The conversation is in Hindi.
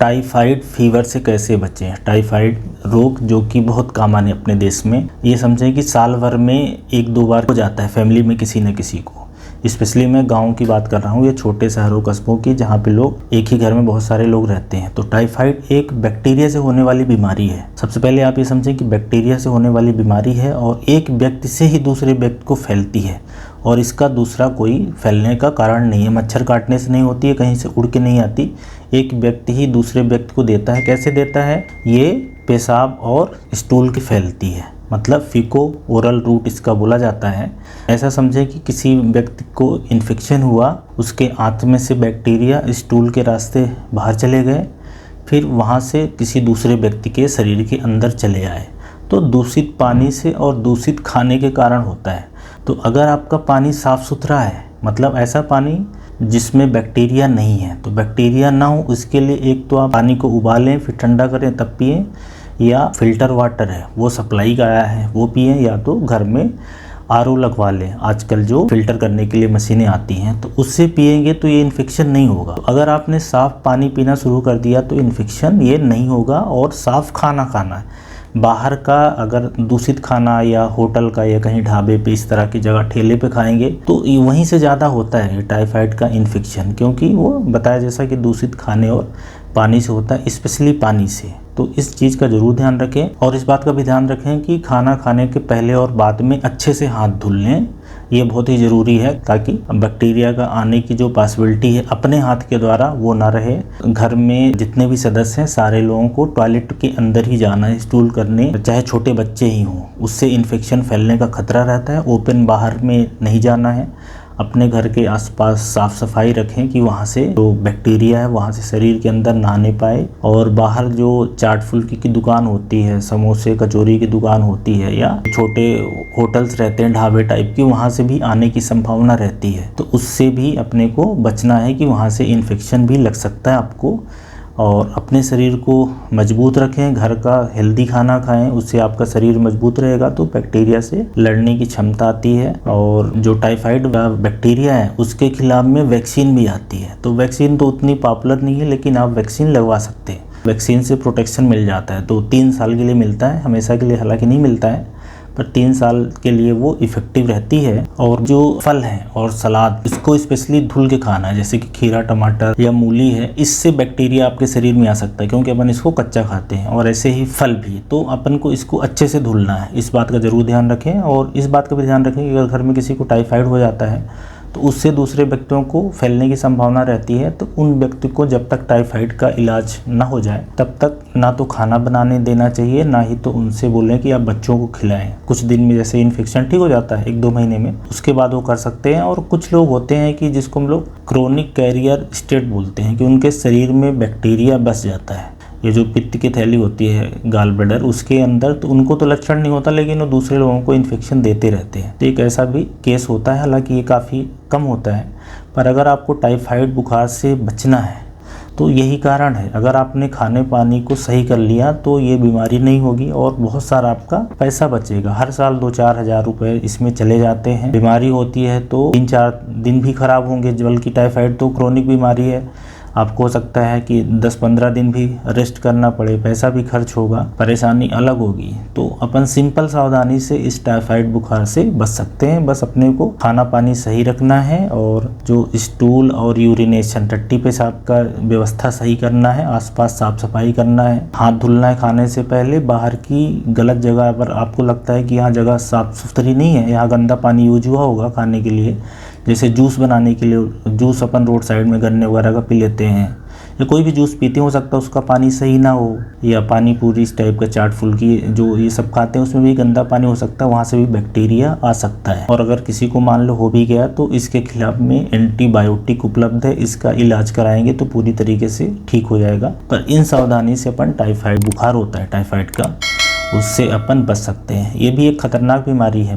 टाइफाइड फीवर से कैसे बचें। टाइफाइड रोग जो कि बहुत कॉमन है अपने देश में, ये समझें कि साल भर में 1-2 बार हो जाता है फैमिली में किसी न किसी को। स्पेशली मैं गांव की बात कर रहा हूँ, ये छोटे शहरों कस्बों की, जहाँ पे लोग एक ही घर में बहुत सारे लोग रहते हैं। तो टाइफाइड एक बैक्टीरिया से होने वाली बीमारी है। सबसे पहले आप ये समझें कि बैक्टीरिया से होने वाली बीमारी है और एक व्यक्ति से ही दूसरे व्यक्ति को फैलती है और इसका दूसरा कोई फैलने का कारण नहीं है। मच्छर काटने से नहीं होती है, कहीं से उड़ के नहीं आती, एक व्यक्ति ही दूसरे व्यक्ति को देता है। कैसे देता है? ये पेशाब और स्टूल की फैलती है, मतलब फीको ओरल रूट इसका बोला जाता है। ऐसा समझे कि किसी व्यक्ति को इन्फेक्शन हुआ, उसके आंत में से बैक्टीरिया स्टूल के रास्ते बाहर चले गए, फिर वहाँ से किसी दूसरे व्यक्ति के शरीर के अंदर चले आए। तो दूषित पानी से और दूषित खाने के कारण होता है। तो अगर आपका पानी साफ़ सुथरा है, मतलब ऐसा पानी जिसमें बैक्टीरिया नहीं है, तो बैक्टीरिया ना हो उसके लिए एक तो आप पानी को उबालें, फिर ठंडा करें तब पिएं, या फिल्टर वाटर है वो सप्लाई का आया है वो पिएं, या तो घर में आरओ लगवा लें। आजकल जो फिल्टर करने के लिए मशीनें आती हैं, तो उससे पिएंगे तो ये इन्फेक्शन नहीं होगा। तो अगर आपने साफ़ पानी पीना शुरू कर दिया तो इन्फेक्शन ये नहीं होगा। और साफ़ खाना खाना है। बाहर का अगर दूषित खाना या होटल का या कहीं ढाबे पे इस तरह की जगह ठेले पे खाएंगे तो वहीं से ज़्यादा होता है टाइफाइड का इन्फेक्शन, क्योंकि वो बताया जैसा कि दूषित खाने और पानी से होता है, स्पेशली पानी से। तो इस चीज़ का ज़रूर ध्यान रखें और इस बात का भी ध्यान रखें कि खाना खाने के पहले और बाद में अच्छे से हाथ धुल लें। ये बहुत ही ज़रूरी है ताकि बैक्टीरिया का आने की जो पॉसिबिलिटी है अपने हाथ के द्वारा वो ना रहे। घर में जितने भी सदस्य हैं सारे लोगों को टॉयलेट के अंदर ही जाना है स्टूल करने, चाहे छोटे बच्चे ही हों, उससे इन्फेक्शन फैलने का खतरा रहता है। ओपन बाहर में नहीं जाना है। अपने घर के आसपास साफ़ सफाई रखें कि वहाँ से जो बैक्टीरिया है वहाँ से शरीर के अंदर ना आने पाए। और बाहर जो चाट फुल्की की दुकान होती है, समोसे कचौरी की दुकान होती है, या छोटे होटल्स रहते हैं ढाबे टाइप की, वहाँ से भी आने की संभावना रहती है। तो उससे भी अपने को बचना है कि वहाँ से इन्फेक्शन भी लग सकता है आपको। और अपने शरीर को मजबूत रखें, घर का हेल्दी खाना खाएं, उससे आपका शरीर मजबूत रहेगा तो बैक्टीरिया से लड़ने की क्षमता आती है। और जो टाइफाइड बैक्टीरिया है उसके खिलाफ में वैक्सीन भी आती है। तो वैक्सीन तो उतनी पॉपुलर नहीं है, लेकिन आप वैक्सीन लगवा सकते हैं। वैक्सीन से प्रोटेक्शन मिल जाता है। तो 3 साल के लिए मिलता है, हमेशा के लिए हालांकि नहीं मिलता है, पर 3 साल के लिए वो इफ़ेक्टिव रहती है। और जो फल हैं और सलाद, इसको स्पेशली धुल के खाना है, जैसे कि खीरा, टमाटर या मूली है, इससे बैक्टीरिया आपके शरीर में आ सकता है, क्योंकि अपन इसको कच्चा खाते हैं। और ऐसे ही फल भी, तो अपन को इसको अच्छे से धुलना है। इस बात का ज़रूर ध्यान रखें। और इस बात का भी ध्यान रखें कि अगर घर में किसी को टाइफाइड हो जाता है तो उससे दूसरे व्यक्तियों को फैलने की संभावना रहती है। तो उन व्यक्ति को जब तक टाइफाइड का इलाज ना हो जाए तब तक ना तो खाना बनाने देना चाहिए, ना ही तो उनसे बोलें कि आप बच्चों को खिलाएं। कुछ दिन में जैसे इन्फेक्शन ठीक हो जाता है 1-2 महीने में, उसके बाद वो कर सकते हैं। और कुछ लोग होते हैं कि जिसको हम लोग क्रोनिक कैरियर स्टेट बोलते हैं, कि उनके शरीर में बैक्टीरिया बस जाता है। ये जो पित्त की थैली होती है, गाल ब्लैडर, उसके अंदर, तो उनको तो लक्षण नहीं होता, लेकिन वो दूसरे लोगों को इन्फेक्शन देते रहते हैं। तो एक ऐसा भी केस होता है, हालांकि ये काफ़ी कम होता है। पर अगर आपको टाइफाइड बुखार से बचना है तो यही कारण है। अगर आपने खाने पानी को सही कर लिया तो ये बीमारी नहीं होगी और बहुत सारा आपका पैसा बचेगा। हर साल 2-4 हज़ार रुपये इसमें चले जाते हैं। बीमारी होती है तो 3-4 दिन भी खराब होंगे, बल्कि टाइफाइड तो क्रोनिक बीमारी है। आपको हो सकता है कि 10-15 दिन भी रेस्ट करना पड़े, पैसा भी खर्च होगा, परेशानी अलग होगी। तो अपन सिंपल सावधानी से इस टाइफाइड बुखार से बच सकते हैं। बस अपने को खाना पानी सही रखना है और जो स्टूल और यूरिनेशन, टट्टी पेशाब का व्यवस्था सही करना है, आसपास साफ सफाई करना है, हाथ धुलना है खाने से पहले। बाहर की गलत जगह पर आपको लगता है कि यहाँ जगह साफ सुथरी नहीं है, यहाँ गंदा पानी यूज हुआ होगा खाने के लिए, जैसे जूस बनाने के लिए, जूस अपन रोड साइड में गन्ने वगैरह का पी लेते हैं, या कोई भी जूस पीते हो सकता है उसका पानी सही ना हो, या पानी पूरी इस टाइप का, चाट फुल्की जो ये सब खाते हैं उसमें भी गंदा पानी हो सकता है, वहाँ से भी बैक्टीरिया आ सकता है। और अगर किसी को मान लो हो भी गया तो इसके खिलाफ में एंटीबायोटिक उपलब्ध है, इसका इलाज कराएंगे तो पूरी तरीके से ठीक हो जाएगा। पर इन सावधानी से अपन टाइफाइड बुखार होता है टाइफाइड का, उससे अपन बच सकते हैं। ये भी एक खतरनाक बीमारी है।